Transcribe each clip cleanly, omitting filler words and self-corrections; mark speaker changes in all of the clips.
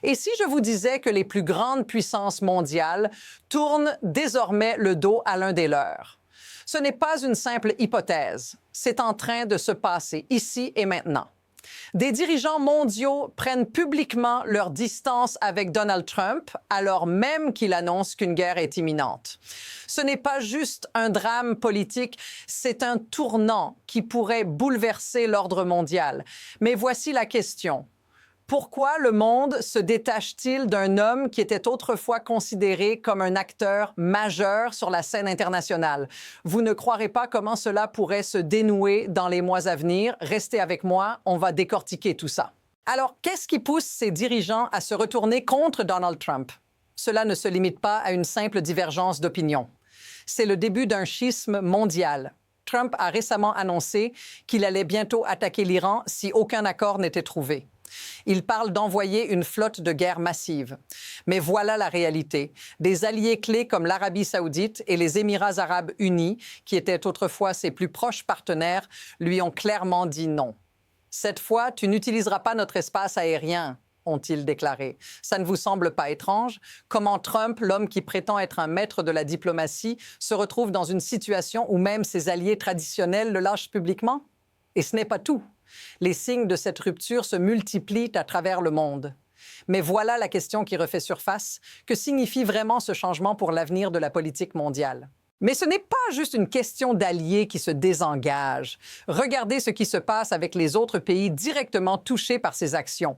Speaker 1: Et si je vous disais que les plus grandes puissances mondiales tournent désormais le dos à l'un des leurs? Ce n'est pas une simple hypothèse, c'est en train de se passer ici et maintenant. Des dirigeants mondiaux prennent publiquement leur distance avec Donald Trump alors même qu'il annonce qu'une guerre est imminente. Ce n'est pas juste un drame politique, c'est un tournant qui pourrait bouleverser l'ordre mondial. Mais voici la question. Pourquoi le monde se détache-t-il d'un homme qui était autrefois considéré comme un acteur majeur sur la scène internationale? Vous ne croirez pas comment cela pourrait se dénouer dans les mois à venir. Restez avec moi, on va décortiquer tout ça. Alors, qu'est-ce qui pousse ces dirigeants à se retourner contre Donald Trump? Cela ne se limite pas à une simple divergence d'opinion. C'est le début d'un schisme mondial. Trump a récemment annoncé qu'il allait bientôt attaquer l'Iran si aucun accord n'était trouvé. Il parle d'envoyer une flotte de guerre massive. Mais voilà la réalité. Des alliés clés comme l'Arabie saoudite et les Émirats arabes unis, qui étaient autrefois ses plus proches partenaires, lui ont clairement dit non. Cette fois, tu n'utiliseras pas notre espace aérien, ont-ils déclaré. Ça ne vous semble pas étrange? Comment Trump, l'homme qui prétend être un maître de la diplomatie, se retrouve dans une situation où même ses alliés traditionnels le lâchent publiquement? Et ce n'est pas tout. Les signes de cette rupture se multiplient à travers le monde. Mais voilà la question qui refait surface. Que signifie vraiment ce changement pour l'avenir de la politique mondiale? Mais ce n'est pas juste une question d'alliés qui se désengagent. Regardez ce qui se passe avec les autres pays directement touchés par ces actions.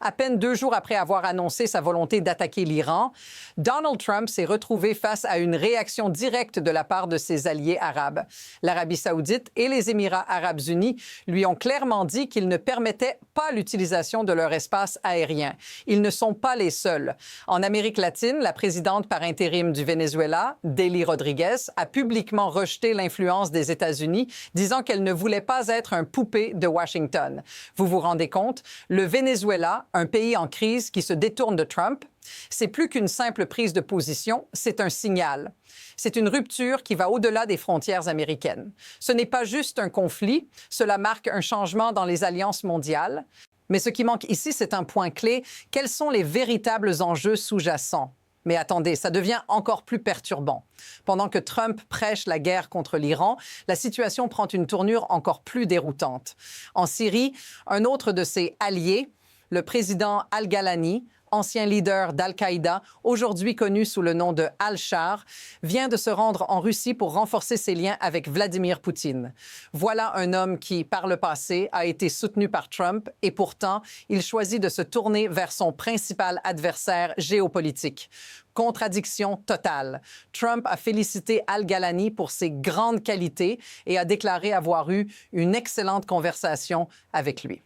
Speaker 1: À peine 2 jours après avoir annoncé sa volonté d'attaquer l'Iran, Donald Trump s'est retrouvé face à une réaction directe de la part de ses alliés arabes. L'Arabie saoudite et les Émirats arabes unis lui ont clairement dit qu'ils ne permettaient pas l'utilisation de leur espace aérien. Ils ne sont pas les seuls. En Amérique latine, la présidente par intérim du Venezuela, Delcy Rodríguez, a publiquement rejeté l'influence des États-Unis, disant qu'elle ne voulait pas être un poupée de Washington. Vous vous rendez compte? Le Venezuela, un pays en crise qui se détourne de Trump, c'est plus qu'une simple prise de position, c'est un signal. C'est une rupture qui va au-delà des frontières américaines. Ce n'est pas juste un conflit, cela marque un changement dans les alliances mondiales. Mais ce qui manque ici, c'est un point clé. Quels sont les véritables enjeux sous-jacents? Mais attendez, ça devient encore plus perturbant. Pendant que Trump prêche la guerre contre l'Iran, la situation prend une tournure encore plus déroutante. En Syrie, un autre de ses alliés, le président Al-Ghalani, ancien leader d'Al-Qaïda, aujourd'hui connu sous le nom de Al-Shar, vient de se rendre en Russie pour renforcer ses liens avec Vladimir Poutine. Voilà un homme qui, par le passé, a été soutenu par Trump et pourtant, il choisit de se tourner vers son principal adversaire géopolitique. Contradiction totale. Trump a félicité Al-Ghalani pour ses grandes qualités et a déclaré avoir eu une excellente conversation avec lui.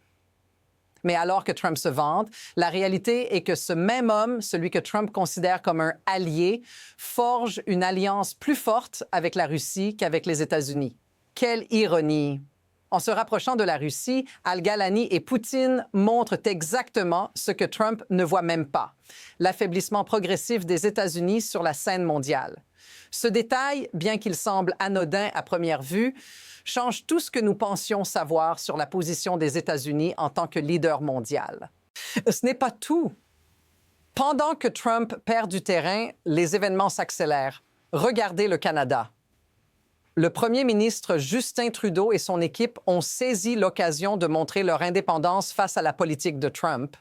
Speaker 1: Mais alors que Trump se vante, la réalité est que ce même homme, celui que Trump considère comme un allié, forge une alliance plus forte avec la Russie qu'avec les États-Unis. Quelle ironie! En se rapprochant de la Russie, Al-Ghalani et Poutine montrent exactement ce que Trump ne voit même pas, l'affaiblissement progressif des États-Unis sur la scène mondiale. Ce détail, bien qu'il semble anodin à première vue, change tout ce que nous pensions savoir sur la position des États-Unis en tant que leader mondial. Ce n'est pas tout. Pendant que Trump perd du terrain, les événements s'accélèrent. Regardez le Canada. Le premier ministre Justin Trudeau et son équipe ont saisi l'occasion de montrer leur indépendance face à la politique de Trump.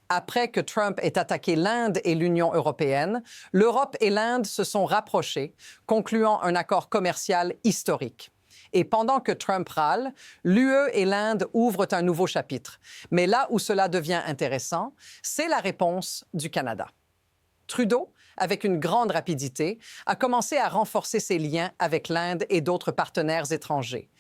Speaker 1: Après que Trump ait attaqué l'Inde et l'Union européenne, l'Europe et l'Inde se sont rapprochées, concluant un accord commercial historique. Et pendant que Trump râle, l'UE et l'Inde ouvrent un nouveau chapitre. Mais là où cela devient intéressant, c'est la réponse du Canada. Trudeau, avec une grande rapidité, a commencé à renforcer ses liens avec l'Inde et d'autres partenaires étrangers.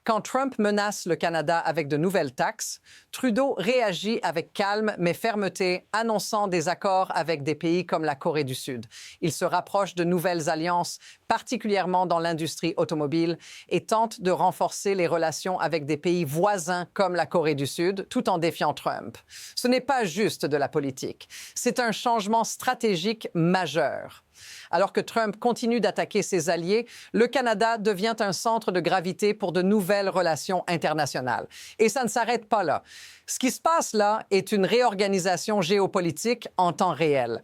Speaker 1: Quand Trump menace le Canada avec de nouvelles taxes, Trudeau réagit avec calme mais fermeté, annonçant des accords avec des pays comme la Corée du Sud. Il se rapproche de nouvelles alliances, particulièrement dans l'industrie automobile, et tente de renforcer les relations avec des pays voisins comme la Corée du Sud, tout en défiant Trump. Ce n'est pas juste de la politique, c'est un changement stratégique majeur. Alors que Trump continue d'attaquer ses alliés, le Canada devient un centre de gravité pour de nouvelles relations internationales. Et ça ne s'arrête pas là. Ce qui se passe là est une réorganisation géopolitique en temps réel.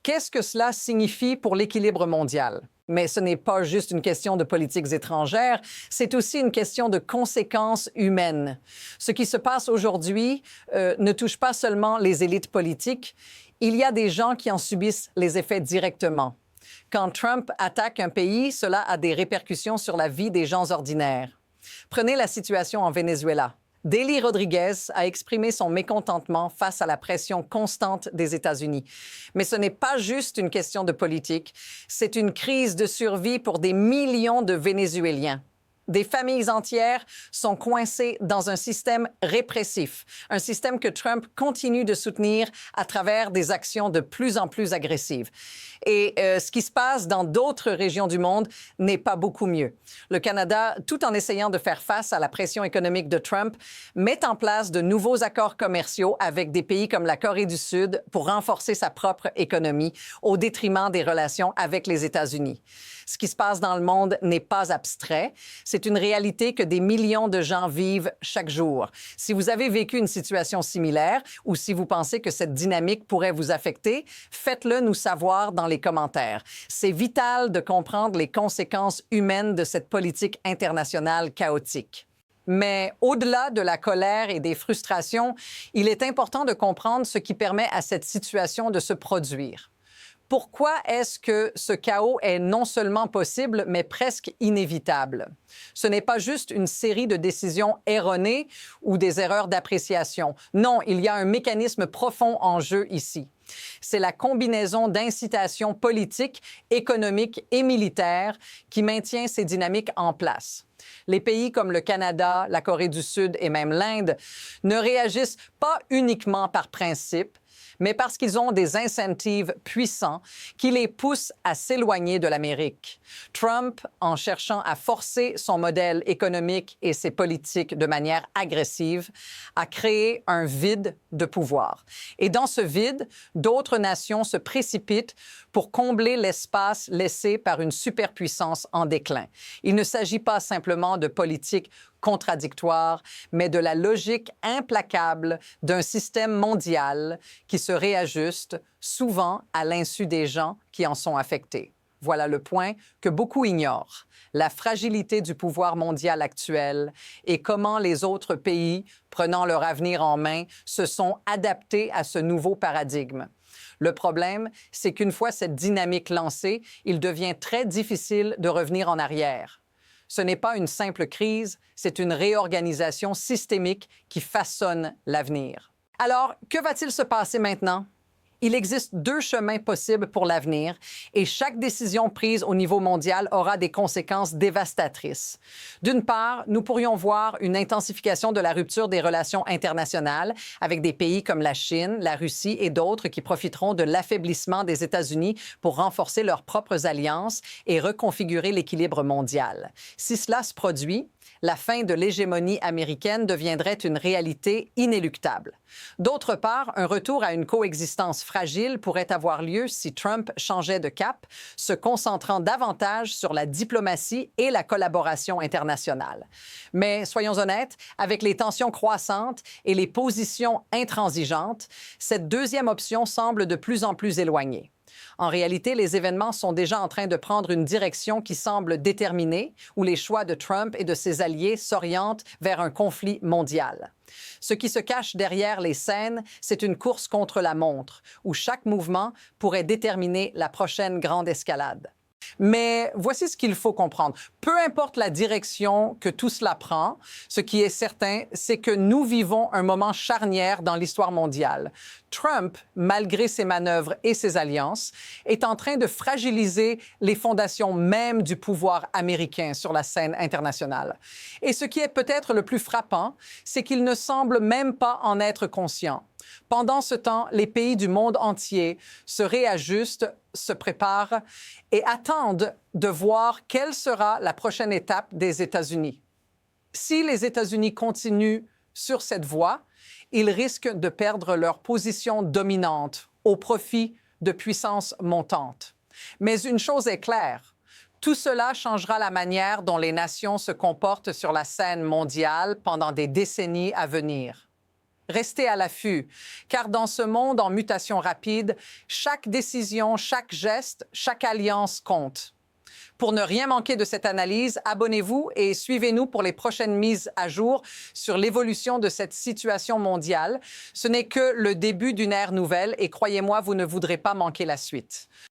Speaker 1: Qu'est-ce que cela signifie pour l'équilibre mondial? Mais ce n'est pas juste une question de politiques étrangères, c'est aussi une question de conséquences humaines. Ce qui se passe aujourd'hui ne touche pas seulement les élites politiques, il y a des gens qui en subissent les effets directement. Quand Trump attaque un pays, cela a des répercussions sur la vie des gens ordinaires. Prenez la situation en Venezuela. Dely Rodriguez a exprimé son mécontentement face à la pression constante des États-Unis. Mais ce n'est pas juste une question de politique, c'est une crise de survie pour des millions de Vénézuéliens. Des familles entières sont coincées dans un système répressif, un système que Trump continue de soutenir à travers des actions de plus en plus agressives. Et ce qui se passe dans d'autres régions du monde n'est pas beaucoup mieux. Le Canada, tout en essayant de faire face à la pression économique de Trump, met en place de nouveaux accords commerciaux avec des pays comme la Corée du Sud pour renforcer sa propre économie au détriment des relations avec les États-Unis. Ce qui se passe dans le monde n'est pas abstrait. C'est une réalité que des millions de gens vivent chaque jour. Si vous avez vécu une situation similaire ou si vous pensez que cette dynamique pourrait vous affecter, faites-le nous savoir dans les commentaires. C'est vital de comprendre les conséquences humaines de cette politique internationale chaotique. Mais au-delà de la colère et des frustrations, il est important de comprendre ce qui permet à cette situation de se produire. Pourquoi est-ce que ce chaos est non seulement possible, mais presque inévitable? Ce n'est pas juste une série de décisions erronées ou des erreurs d'appréciation. Non, il y a un mécanisme profond en jeu ici. C'est la combinaison d'incitations politiques, économiques et militaires qui maintient ces dynamiques en place. Les pays comme le Canada, la Corée du Sud et même l'Inde ne réagissent pas uniquement par principe, mais parce qu'ils ont des incentives puissants qui les poussent à s'éloigner de l'Amérique. Trump, en cherchant à forcer son modèle économique et ses politiques de manière agressive, a créé un vide de pouvoir. Et dans ce vide, d'autres nations se précipitent pour combler l'espace laissé par une superpuissance en déclin. Il ne s'agit pas simplement de politique contradictoire, mais de la logique implacable d'un système mondial qui se réajuste, souvent à l'insu des gens qui en sont affectés. Voilà le point que beaucoup ignorent, la fragilité du pouvoir mondial actuel et comment les autres pays, prenant leur avenir en main, se sont adaptés à ce nouveau paradigme. Le problème, c'est qu'une fois cette dynamique lancée, il devient très difficile de revenir en arrière. Ce n'est pas une simple crise, c'est une réorganisation systémique qui façonne l'avenir. Alors, que va-t-il se passer maintenant? Il existe deux chemins possibles pour l'avenir et chaque décision prise au niveau mondial aura des conséquences dévastatrices. D'une part, nous pourrions voir une intensification de la rupture des relations internationales avec des pays comme la Chine, la Russie et d'autres qui profiteront de l'affaiblissement des États-Unis pour renforcer leurs propres alliances et reconfigurer l'équilibre mondial. Si cela se produit, la fin de l'hégémonie américaine deviendrait une réalité inéluctable. D'autre part, un retour à une coexistence fragile pourrait avoir lieu si Trump changeait de cap, se concentrant davantage sur la diplomatie et la collaboration internationale. Mais soyons honnêtes, avec les tensions croissantes et les positions intransigeantes, cette deuxième option semble de plus en plus éloignée. En réalité, les événements sont déjà en train de prendre une direction qui semble déterminée, où les choix de Trump et de ses alliés s'orientent vers un conflit mondial. Ce qui se cache derrière les scènes, c'est une course contre la montre, où chaque mouvement pourrait déterminer la prochaine grande escalade. Mais voici ce qu'il faut comprendre. Peu importe la direction que tout cela prend, ce qui est certain, c'est que nous vivons un moment charnière dans l'histoire mondiale. Trump, malgré ses manœuvres et ses alliances, est en train de fragiliser les fondations mêmes du pouvoir américain sur la scène internationale. Et ce qui est peut-être le plus frappant, c'est qu'il ne semble même pas en être conscient. Pendant ce temps, les pays du monde entier se réajustent, se préparent et attendent de voir quelle sera la prochaine étape des États-Unis. Si les États-Unis continuent sur cette voie, ils risquent de perdre leur position dominante au profit de puissances montantes. Mais une chose est claire, tout cela changera la manière dont les nations se comportent sur la scène mondiale pendant des décennies à venir. Restez à l'affût, car dans ce monde en mutation rapide, chaque décision, chaque geste, chaque alliance compte. Pour ne rien manquer de cette analyse, abonnez-vous et suivez-nous pour les prochaines mises à jour sur l'évolution de cette situation mondiale. Ce n'est que le début d'une ère nouvelle et croyez-moi, vous ne voudrez pas manquer la suite.